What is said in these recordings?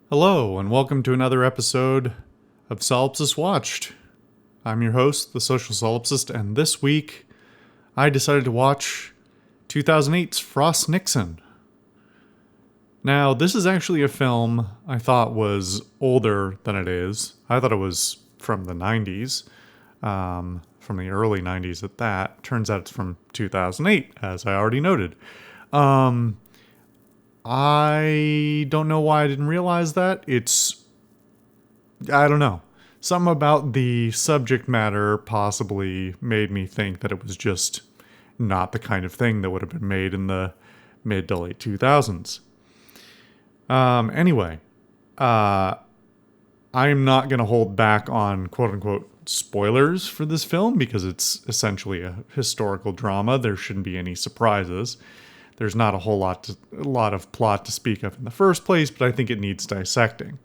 Hello, and welcome to another episode of Solipsist Watched. I'm your host, the Social Solipsist, and this week I decided to watch 2008's Frost Nixon. Now, this is actually a film I thought was older than it is. I thought it was from the 90s, from the early 90s at that. Turns out it's from 2008, as I already noted. I don't know why I didn't realize that. I don't know. Something about the subject matter possibly made me think that it was just not the kind of thing that would have been made in the mid to late 2000s. Anyway, I am not going to hold back on quote unquote spoilers for this film because it's essentially a historical drama. There shouldn't be any surprises. There's not a lot of plot to speak of in the first place, but I think it needs dissecting.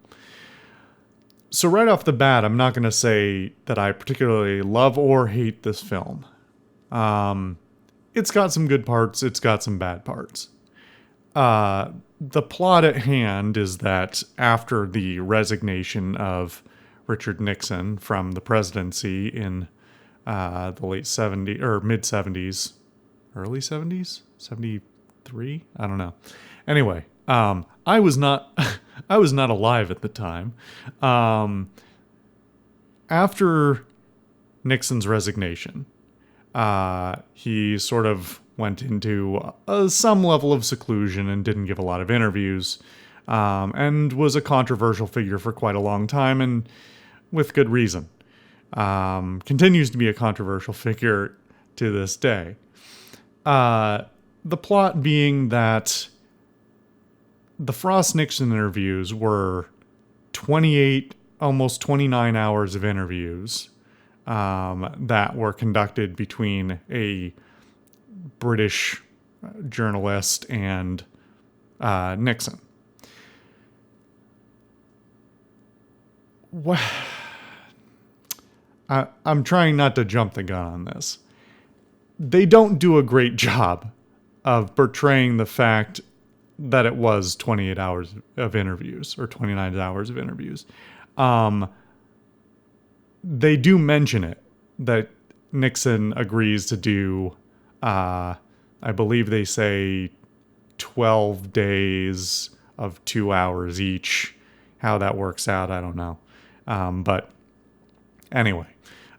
So right off the bat, I'm not going to say that I particularly love or hate this film. It's got some good parts. It's got some bad parts. The plot at hand is that after the resignation of Richard Nixon from the presidency in the late 70s or mid 70s, early 70s, 73, I don't know. Anyway, I was not I was not alive at the time. After Nixon's resignation, he sort of went into some level of seclusion and didn't give a lot of interviews, and was a controversial figure for quite a long time, and with good reason. Continues to be a controversial figure to this day. The plot being that the Frost-Nixon interviews were 28, almost 29 hours of interviews that were conducted between a British journalist and Nixon. I'm trying not to jump the gun on this. They don't do a great job of portraying the fact that it was 28 hours of interviews or 29 hours of interviews. They do mention it, that Nixon agrees to do, I believe they say 12 days of 2 hours each. How that works out, I don't know. But anyway,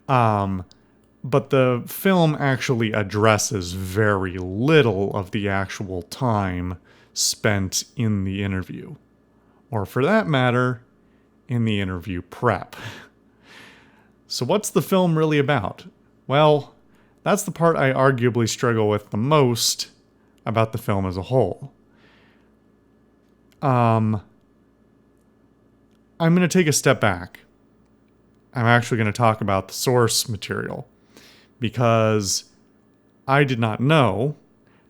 but the film actually addresses very little of the actual time spent in the interview, or for that matter, in the interview prep. So what's the film really about? Well, that's the part I arguably struggle with the most about the film as a whole. I'm going to take a step back. I'm actually going to talk about the source material, because I did not know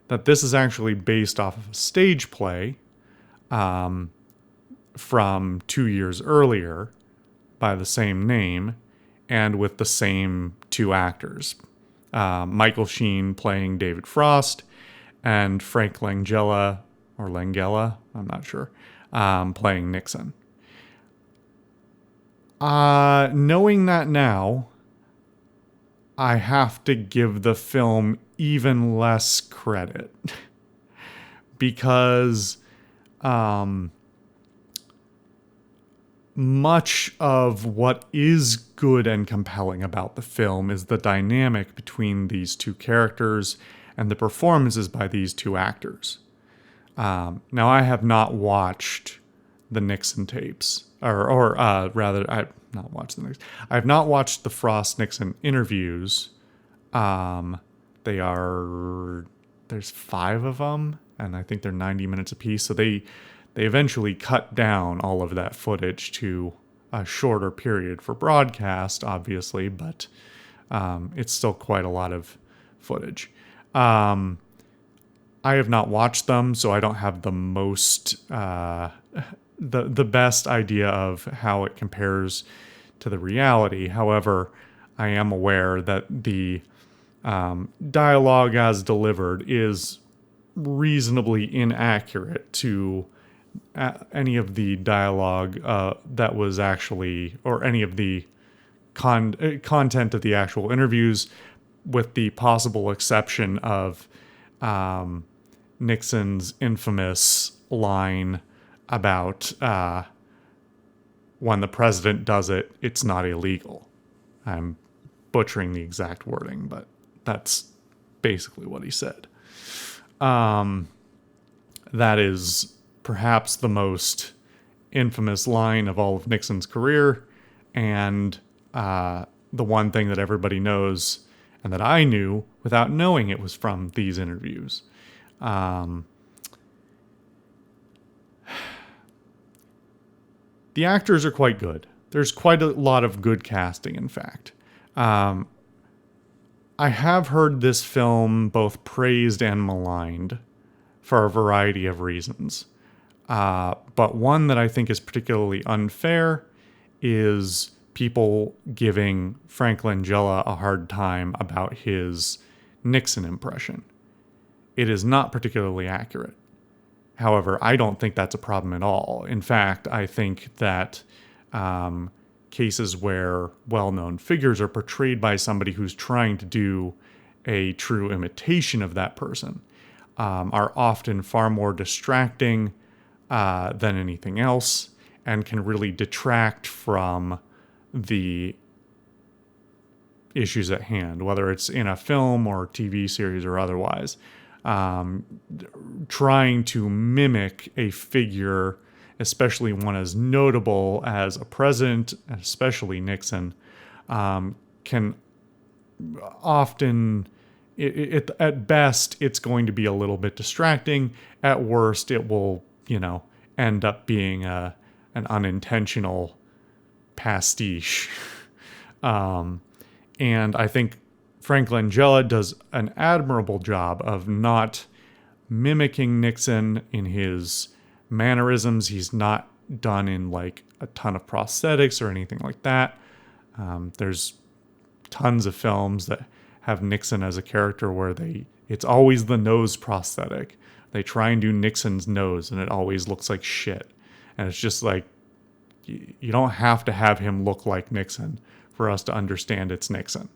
that this is actually based off of a stage play from 2 years earlier by the same name and with the same two actors. Michael Sheen playing David Frost and Frank Langella, or Langella, I'm not sure, playing Nixon. Knowing that now, I have to give the film even less credit because much of what is good and compelling about the film is the dynamic between these two characters and the performances by these two actors. Now, I have not watched the Nixon tapes, or rather, I've not watched the Nixon. I have not watched the Frost-Nixon interviews. There's 5 of them, and I think they're 90 minutes apiece. So they eventually cut down all of that footage to a shorter period for broadcast, obviously, but it's still quite a lot of footage. I have not watched them, so I don't have the most the best idea of how it compares to the reality. However, I am aware that the dialogue as delivered is reasonably inaccurate to any of the dialogue that was actually, or any of the content of the actual interviews, with the possible exception of Nixon's infamous line about when the president does it, it's not illegal. I'm butchering the exact wording, but that's basically what he said. That is perhaps the most infamous line of all of Nixon's career, and the one thing that everybody knows and that I knew without knowing it was from these interviews. The actors are quite good. There's quite a lot of good casting, in fact. I have heard this film both praised and maligned for a variety of reasons. But one that I think is particularly unfair is people giving Frank Langella a hard time about his Nixon impression. It is not particularly accurate. However, I don't think that's a problem at all. In fact, I think that cases where well-known figures are portrayed by somebody who's trying to do a true imitation of that person are often far more distracting than anything else, and can really detract from the issues at hand, whether it's in a film or TV series or otherwise. Trying to mimic a figure, especially one as notable as a president, especially Nixon, can often, at best, it's going to be a little bit distracting. At worst, it will, end up being an unintentional pastiche. And I think Frank Langella does an admirable job of not mimicking Nixon in his mannerisms. He's not done in like a ton of prosthetics or anything like that. There's tons of films that have Nixon as a character where it's always the nose prosthetic. They try and do Nixon's nose and it always looks like shit. And it's just like, you don't have to have him look like Nixon for us to understand it's Nixon.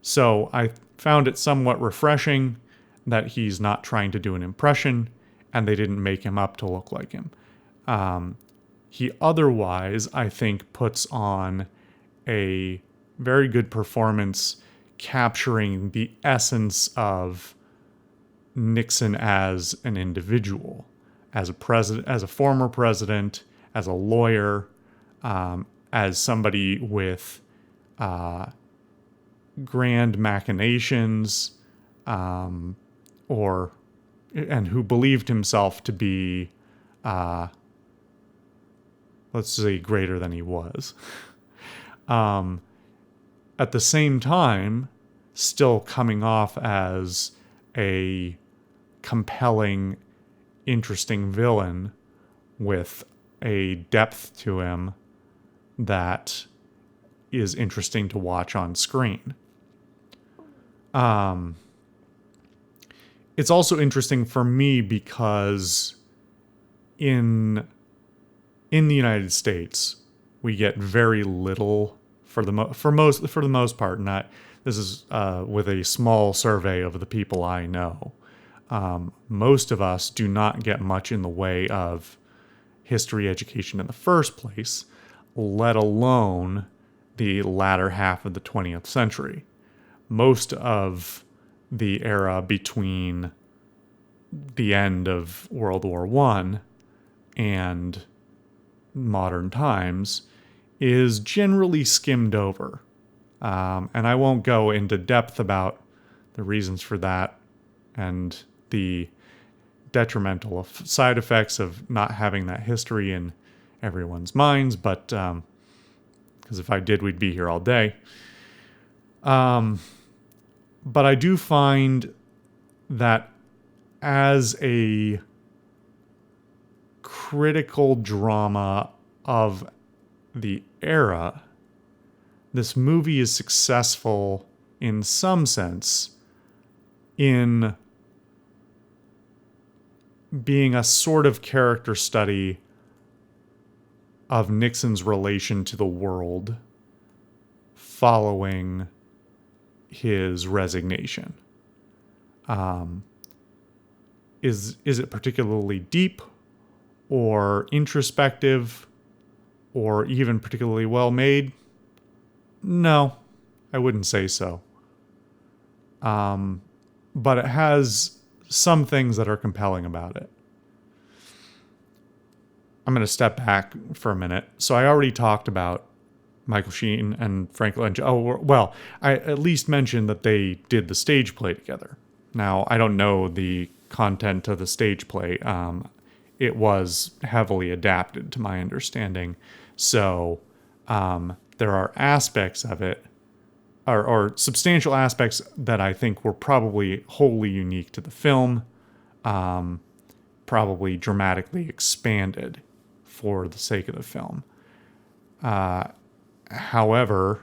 So I found it somewhat refreshing that he's not trying to do an impression and they didn't make him up to look like him. He otherwise, I think, puts on a very good performance capturing the essence of Nixon as an individual, as a president, as a former president, as a lawyer, as somebody with grand machinations, and who believed himself to be, let's say, greater than he was. At the same time, still coming off as a compelling, interesting villain with a depth to him that is interesting to watch on screen. It's also interesting for me because in the United States, we get very little for the most part. This is with a small survey of the people I know. Most of us do not get much in the way of history education in the first place, let alone the latter half of the 20th century. Most of the era between the end of World War I and modern times is generally skimmed over. And I won't go into depth about the reasons for that and the detrimental side effects of not having that history in everyone's minds, but because if I did, we'd be here all day. But I do find that as a critical drama of the era, this movie is successful in some sense in being a sort of character study of Nixon's relation to the world following his resignation. Is it particularly deep or introspective or even particularly well made? No, I wouldn't say so. But it has some things that are compelling about it. I'm going to step back for a minute. So I already talked about Michael Sheen and Frank Lynch. Oh, well, I at least mentioned that they did the stage play together. Now, I don't know the content of the stage play. It was heavily adapted, to my understanding. So there are aspects of it, or substantial aspects that I think were probably wholly unique to the film, probably dramatically expanded for the sake of the film. However,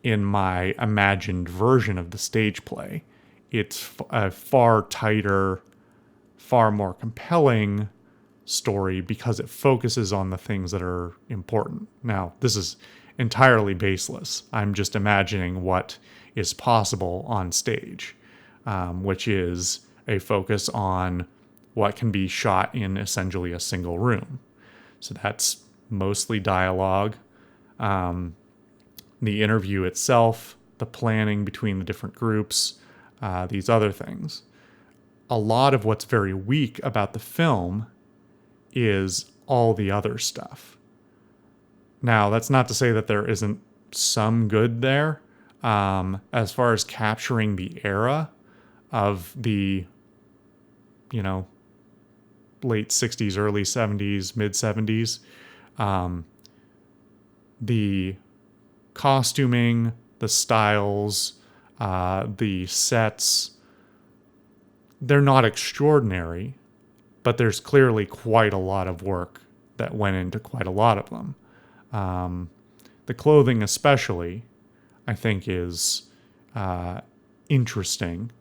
in my imagined version of the stage play, it's a far tighter, far more compelling story because it focuses on the things that are important. Now, this is entirely baseless. I'm just imagining what is possible on stage, which is a focus on what can be shot in essentially a single room. So that's mostly dialogue, the interview itself, the planning between the different groups, these other things. A lot of what's very weak about the film is all the other stuff. Now, that's not to say that there isn't some good there. As far as capturing the era of the, late 60s, early 70s, mid 70s, the costuming, the styles, the sets, they're not extraordinary, but there's clearly quite a lot of work that went into quite a lot of them. The clothing especially, I think, is interesting.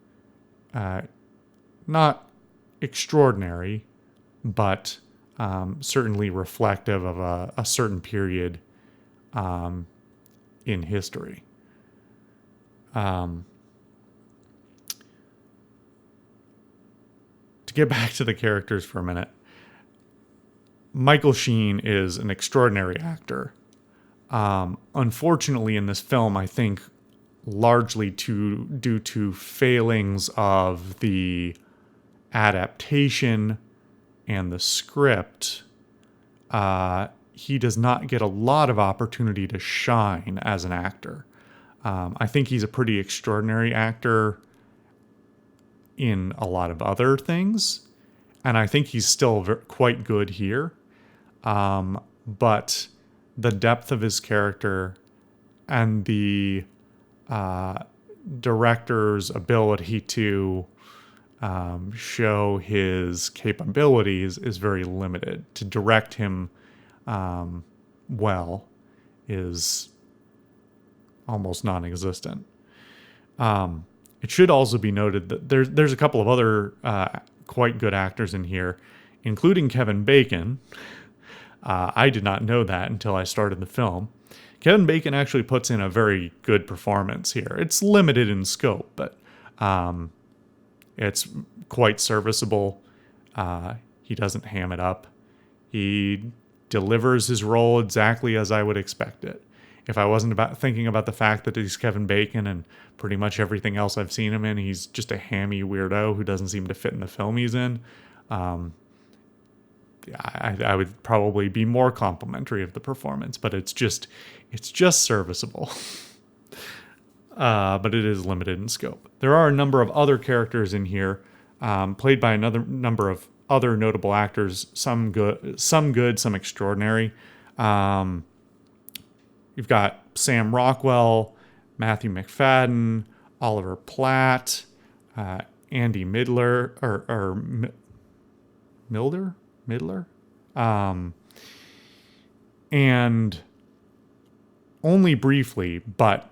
Not extraordinary, but certainly reflective of a certain period in history. To get back to the characters for a minute, Michael Sheen is an extraordinary actor. Unfortunately, in this film, I think largely due to failings of the adaptation and the script, he does not get a lot of opportunity to shine as an actor. I think he's a pretty extraordinary actor in a lot of other things, and I think he's still quite good here. But the depth of his character and the director's ability to show his capabilities is very limited. To direct him well is almost non-existent. It should also be noted that there's a couple of other quite good actors in here, including Kevin Bacon. I did not know that until I started the film. Kevin Bacon actually puts in a very good performance here. It's limited in scope, but it's quite serviceable. He doesn't ham it up. He delivers his role exactly as I would expect it. If I wasn't thinking about the fact that he's Kevin Bacon and pretty much everything else I've seen him in, he's just a hammy weirdo who doesn't seem to fit in the film he's in, I would probably be more complimentary of the performance, but it's just serviceable. But it is limited in scope. There are a number of other characters in here, played by another number of other notable actors, some good, some extraordinary. You've got Sam Rockwell, Matthew McFadden, Oliver Platt, Andy Midler, Midler? And only briefly, but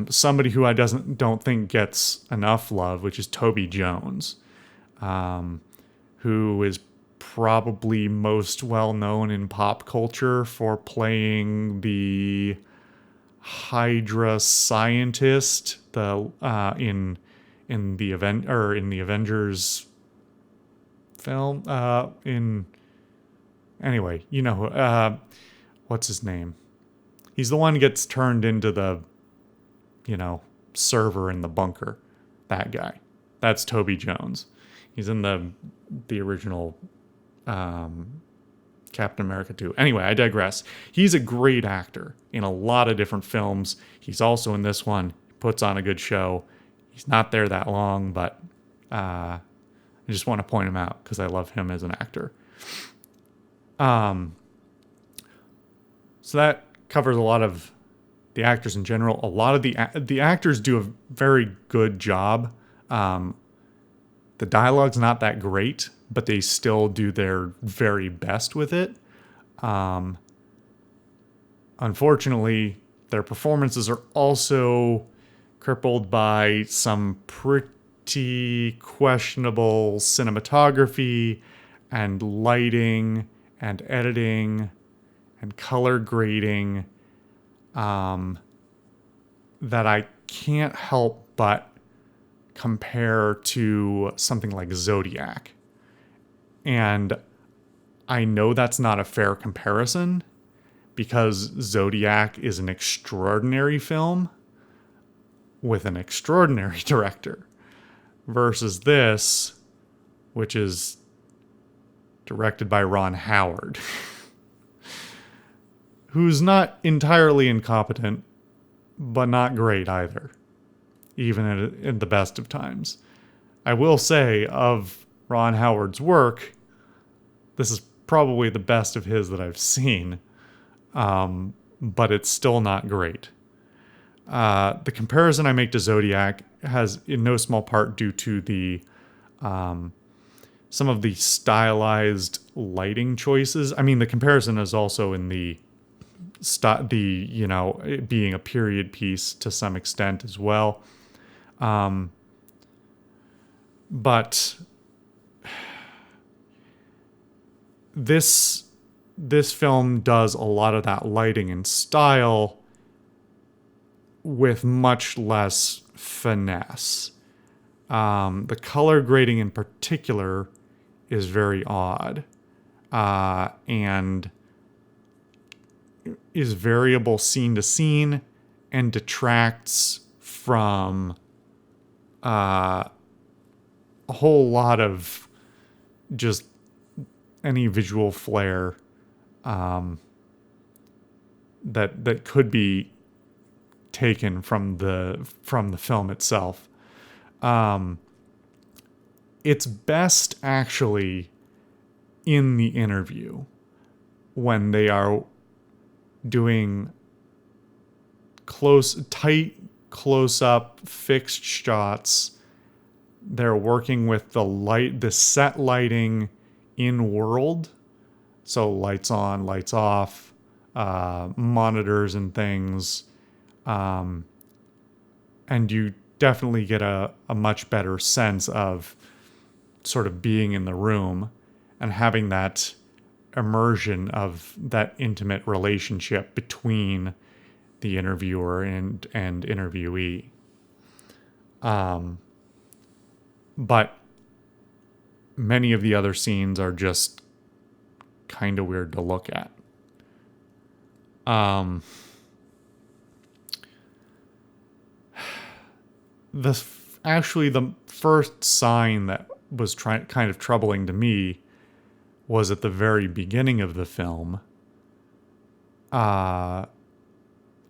somebody who I don't think gets enough love, which is Toby Jones, who is probably most well known in pop culture for playing the Hydra scientist, in the Avengers film. Anyway, what's his name? He's the one who gets turned into the, server in the bunker. That guy. That's Toby Jones. He's in the original Captain America 2. Anyway, I digress. He's a great actor in a lot of different films. He's also in this one. He puts on a good show. He's not there that long, but I just want to point him out because I love him as an actor. So that covers a lot of the actors in general. A lot of the actors do a very good job. The dialogue's not that great, but they still do their very best with it. Unfortunately, their performances are also crippled by some pretty questionable cinematography and lighting and editing and color grading that I can't help but compare to something like Zodiac. And I know that's not a fair comparison because Zodiac is an extraordinary film with an extraordinary director versus this, which is directed by Ron Howard, who's not entirely incompetent, but not great either, even in the best of times. I will say, of Ron Howard's work, this is probably the best of his that I've seen, but it's still not great. The comparison I make to Zodiac has in no small part due to the some of the stylized lighting choices. I mean, the comparison is also in the it being a period piece to some extent as well. But this film does a lot of that lighting and style with much less finesse. The color grading in particular is very odd and is variable scene to scene and detracts from a whole lot of just any visual flair that could be taken from the film itself. It's best actually in the interview when they are doing tight close-up fixed shots. They're working with the set lighting in world, so lights on, lights off, monitors and things, and you definitely get a much better sense of sort of being in the room and having that immersion of that intimate relationship between the interviewer and interviewee. But many of the other scenes are just kind of weird to look at. The first sign that was kind of troubling to me was at the very beginning of the film.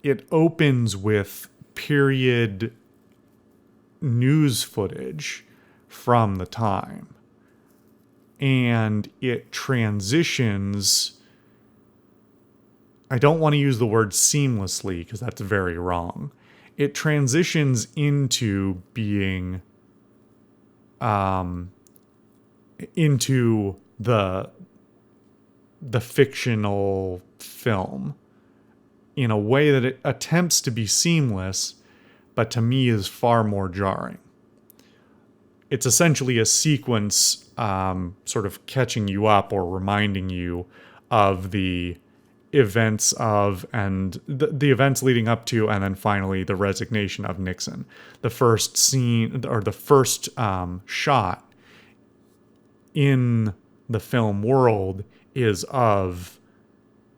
It opens with period news footage from the time. And it transitions, I don't want to use the word seamlessly because that's very wrong. It transitions into being into the fictional film in a way that it attempts to be seamless, but to me is far more jarring. it's essentially a sequence sort of catching you up or reminding you of the events of and the events leading up to, and then finally the resignation of Nixon. The first scene, or the first shot in the film world, is of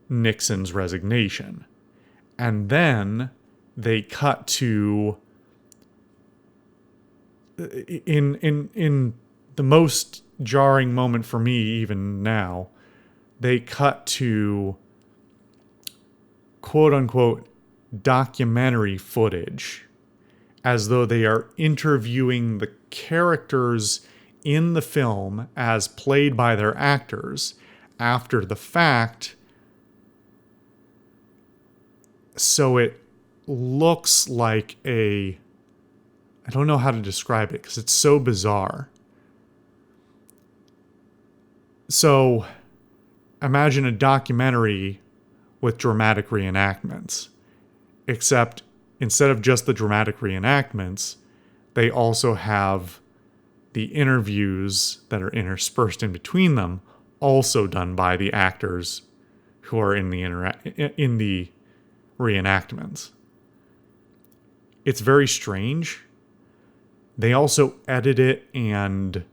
Nixon's resignation. And then they cut to, in the most jarring moment for me even now, they cut to quote unquote documentary footage, as though they are interviewing the characters in the film as played by their actors after the fact. So it looks like I don't know how to describe it because it's so bizarre. So imagine a documentary with dramatic reenactments, except instead of just the dramatic reenactments, they also have the interviews that are interspersed in between them, also done by the actors who are in the reenactments. It's very strange. They also edit it and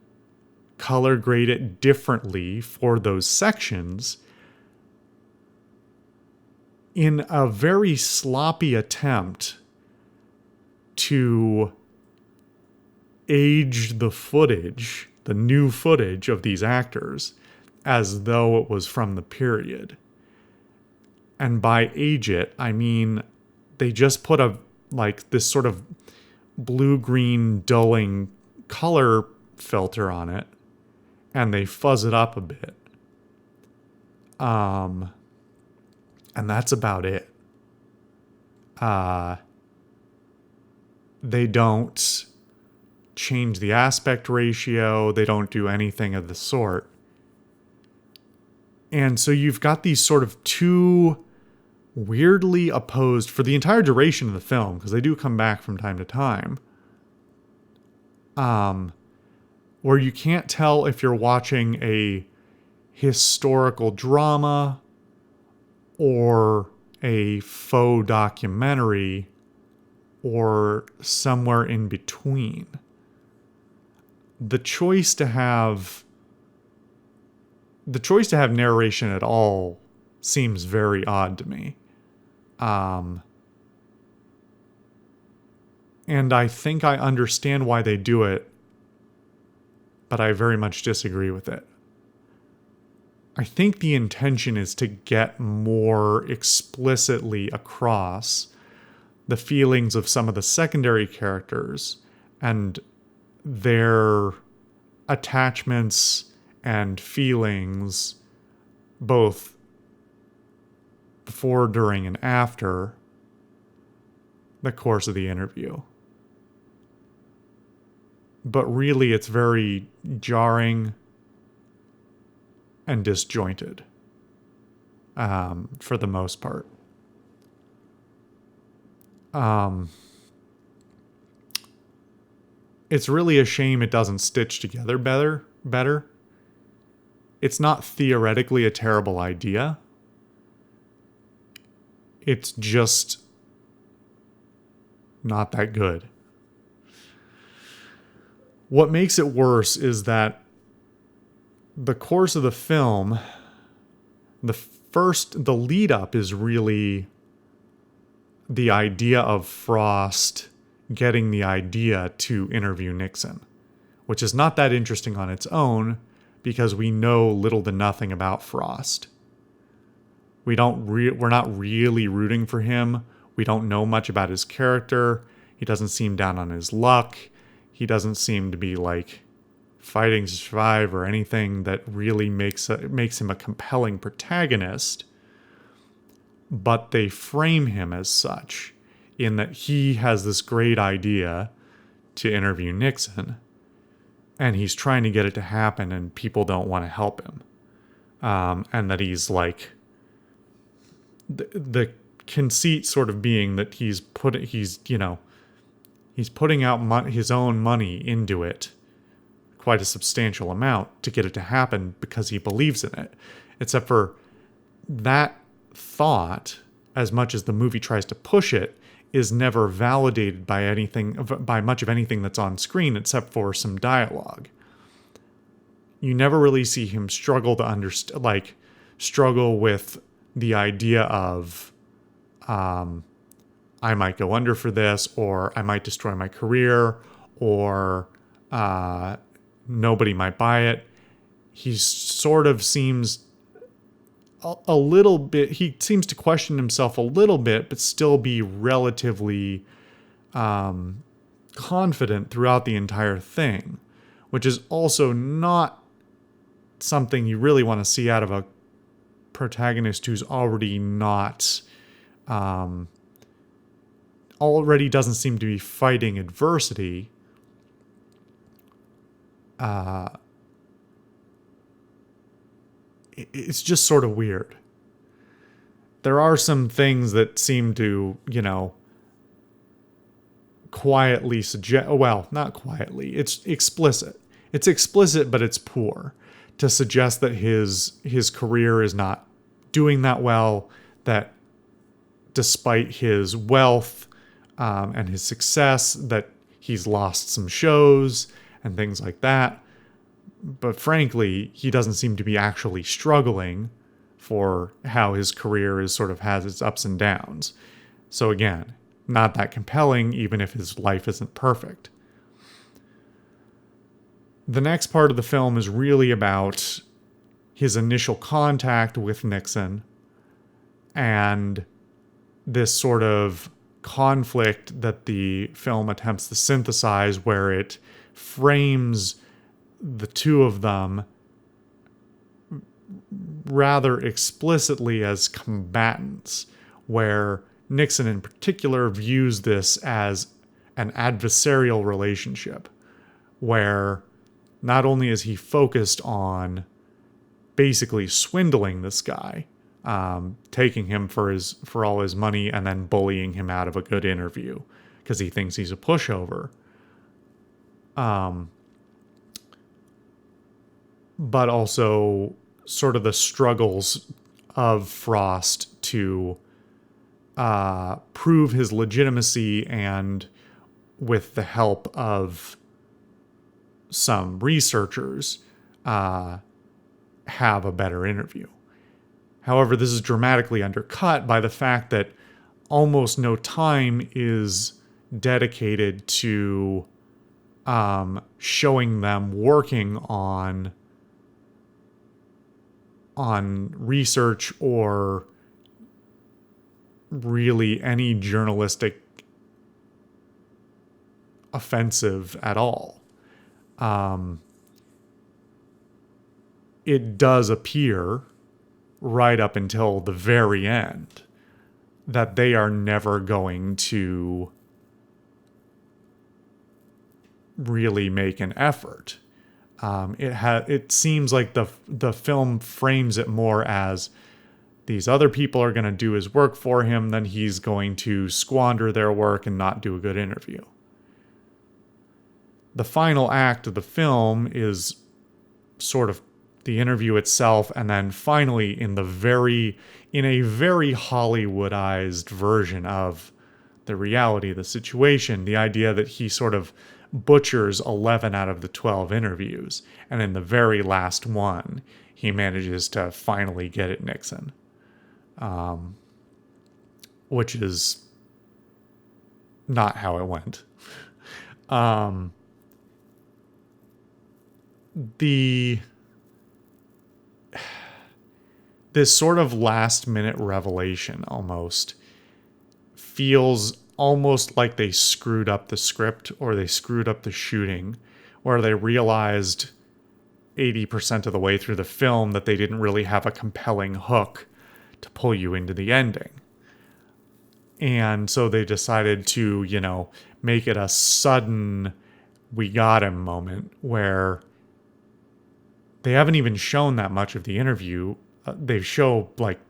color grade it differently for those sections in a very sloppy attempt to age the footage, the new footage of these actors, as though it was from the period. And by age it, I mean they just put this sort of blue-green dulling color filter on it, and they fuzz it up a bit. And that's about it. They don't change the aspect ratio. They don't do anything of the sort. And so you've got these sort of two weirdly opposed, for the entire duration of the film, because they do come back from time to time, where you can't tell if you're watching a historical drama or a faux documentary or somewhere in between. The choice to have narration at all seems very odd to me. And I think I understand why they do it, but I very much disagree with it. I think the intention is to get more explicitly across the feelings of some of the secondary characters and their attachments and feelings, both before, during, and after the course of the interview. But really, it's very jarring and disjointed, for the most part. It's really a shame it doesn't stitch together better. It's not theoretically a terrible idea. It's just not that good. What makes it worse is that the course of the film, the lead up is really the idea of Frost getting the idea to interview Nixon, which is not that interesting on its own because we know little to nothing about Frost. We're not really rooting for him. We don't know much about his character. He doesn't seem down on his luck. He doesn't seem to be fighting to survive or anything that really makes him a compelling protagonist. But they frame him as such, in that he has this great idea to interview Nixon, and he's trying to get it to happen, and people don't want to help him. And that he's the conceit sort of being that he's putting out his own money into it quite a substantial amount to get it to happen because he believes in it. Except for that thought, as much as the movie tries to push it, is never validated by much of anything that's on screen except for some dialogue. You never really see him struggle with the idea of, I might go under for this, or I might destroy my career, or nobody might buy it. He sort of seems a little bit, he seems to question himself a little bit, but still be relatively confident throughout the entire thing, which is also not something you really want to see out of a protagonist who's already doesn't seem to be fighting adversity. It's just sort of weird. There are some things that seem to, quietly suggest, well, not quietly, it's explicit. It's explicit, but it's poor to suggest that his career is not doing that well, that despite his wealth and his success, that he's lost some shows and things like that. But frankly, he doesn't seem to be actually struggling for how his career is sort of has its ups and downs. So again, not that compelling, even if his life isn't perfect. The next part of the film is really about his initial contact with Nixon and this sort of conflict that the film attempts to synthesize, where it frames the two of them rather explicitly as combatants, where Nixon in particular views this as an adversarial relationship, where not only is he focused on basically swindling this guy, taking him for all his money and then bullying him out of a good interview because he thinks he's a pushover. But also sort of the struggles of Frost to prove his legitimacy, and with the help of some researchers, have a better interview. However, this is dramatically undercut by the fact that almost no time is dedicated to showing them working on research or really any journalistic offensive at all. It does appear right up until the very end that they are never going to really make an effort. It seems like the film frames it more as these other people are going to do his work for him, then he's going to squander their work and not do a good interview. The final act of the film is sort of the interview itself, and then finally in a very Hollywoodized version of the reality of the situation, the idea that he sort of butchers 11 out of the 12 interviews, and in the very last one he manages to finally get at Nixon, which is not how it went. This sort of last minute revelation almost feels almost like they screwed up the script or they screwed up the shooting, where they realized 80% of the way through the film that they didn't really have a compelling hook to pull you into the ending. And so they decided to, make it a sudden we got him moment, where they haven't even shown that much of the interview. They show like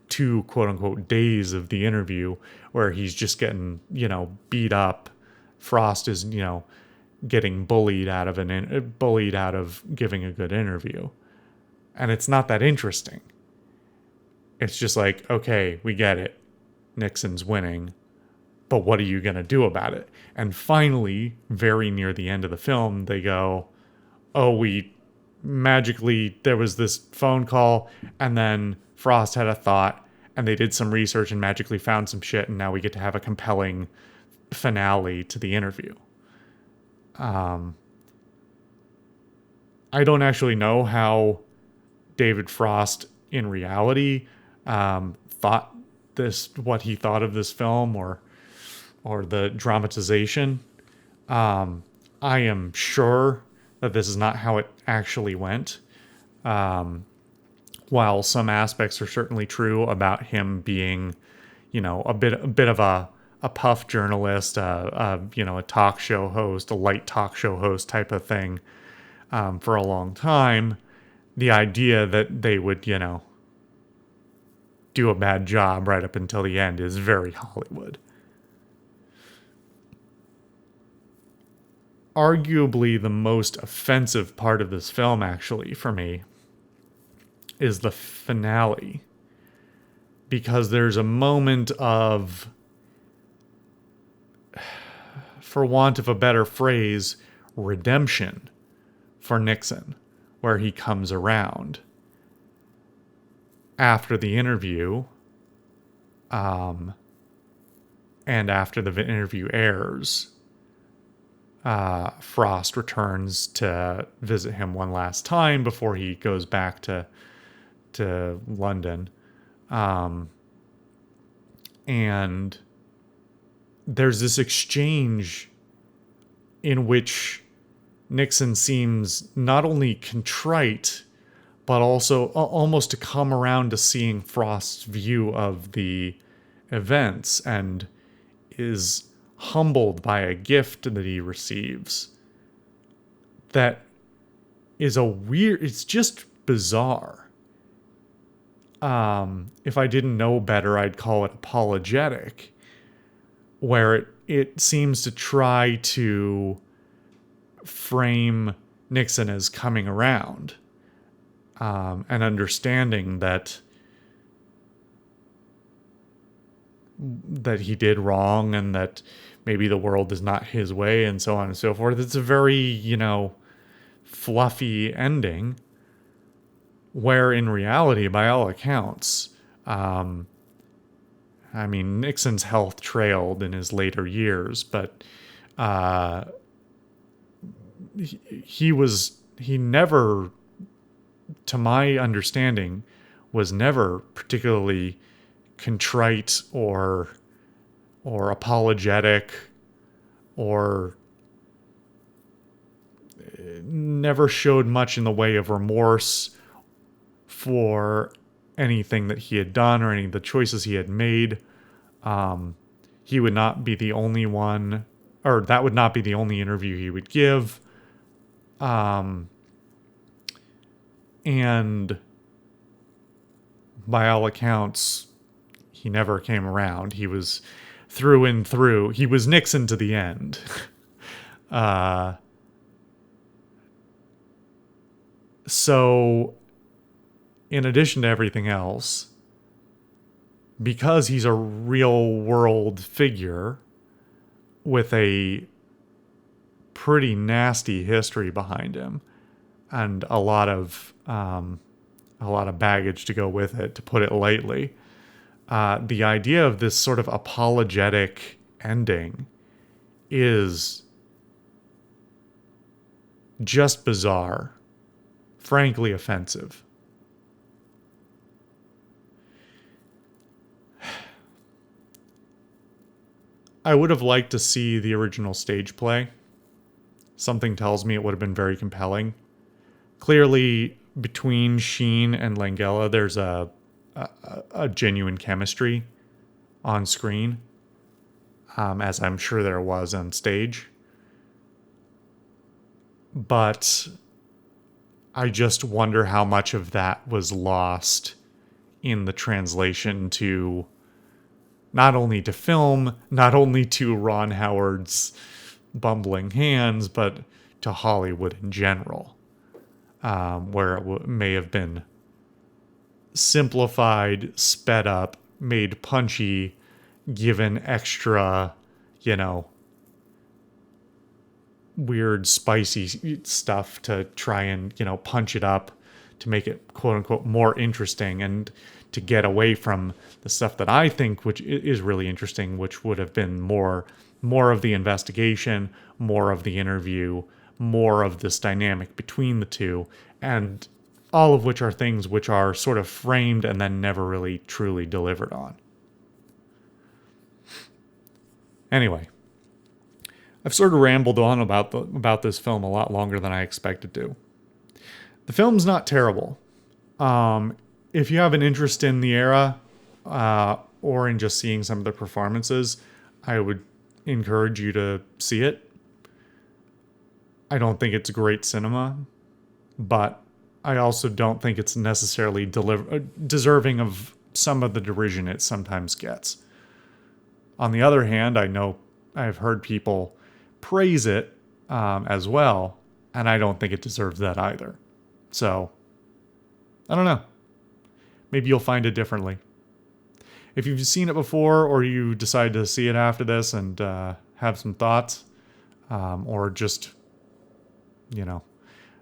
2 quote unquote days of the interview where he's just getting, beat up. Frost is, getting bullied out of giving a good interview. And it's not that interesting. It's just like, okay, we get it. Nixon's winning. But what are you going to do about it? And finally, very near the end of the film, they go, oh, there was this phone call, and then Frost had a thought, and they did some research and magically found some shit, and now we get to have a compelling finale to the interview. I don't actually know how David Frost in reality thought what he thought of this film or the dramatization. I am sure that this is not how it actually went. While some aspects are certainly true about him being, a bit of a puff journalist, a talk show host, a light talk show host type of thing, for a long time, the idea that they would, do a bad job right up until the end is very Hollywood. Arguably the most offensive part of this film, actually, for me, is the finale. Because there's a moment of, for want of a better phrase, redemption for Nixon, where he comes around after the interview, and after the interview airs. Frost returns to visit him one last time before he goes back to London. And there's this exchange in which Nixon seems not only contrite, but also almost to come around to seeing Frost's view of the events, and is humbled by a gift that he receives that is it's just bizarre. If I didn't know better, I'd call it apologetic, where it seems to try to frame Nixon as coming around, and understanding that he did wrong, and that maybe the world is not his way, and so on and so forth. It's a very, fluffy ending, where in reality, by all accounts, Nixon's health trailed in his later years, but he never, to my understanding, was never particularly contrite or apologetic, or never showed much in the way of remorse for anything that he had done or any of the choices he had made. He would not be the only one, or that would not be the only interview he would give. And by all accounts, he never came around. He was through and through. He was Nixon to the end. So, in addition to everything else, because he's a real world figure with a pretty nasty history behind him, and a lot of baggage to go with it, to put it lightly, the idea of this sort of apologetic ending is just bizarre, frankly offensive. I would have liked to see the original stage play. Something tells me it would have been very compelling. Clearly, between Sheen and Langella, there's a genuine chemistry on screen, as I'm sure there was on stage. But I just wonder how much of that was lost in the translation to not only to film, not only to Ron Howard's bumbling hands, but to Hollywood in general, where it may have been simplified, sped up, made punchy, given extra, you know, weird, spicy stuff to try and, punch it up to make it quote unquote more interesting, and to get away from the stuff that I think which is really interesting, which would have been more of the investigation, more of the interview, more of this dynamic between the two, and all of which are things which are sort of framed and then never really truly delivered on. Anyway, I've sort of rambled on about this film a lot longer than I expected to. The film's not terrible. If you have an interest in the era, or in just seeing some of the performances, I would encourage you to see it. I don't think it's great cinema, but I also don't think it's necessarily deserving of some of the derision it sometimes gets. On the other hand, I know I've heard people praise it as well, and I don't think it deserves that either. So, I don't know. Maybe you'll find it differently. If you've seen it before, or you decide to see it after this and have some thoughts, or just,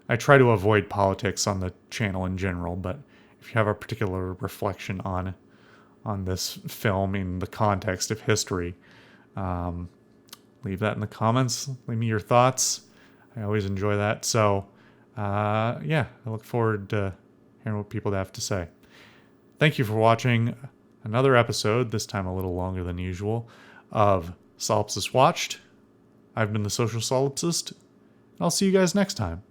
I try to avoid politics on the channel in general, but if you have a particular reflection on this film in the context of history, leave that in the comments. Leave me your thoughts. I always enjoy that. So, I look forward to hearing what people have to say. Thank you for watching another episode, this time a little longer than usual, of Solipsist Watched. I've been the Social Solipsist, and I'll see you guys next time.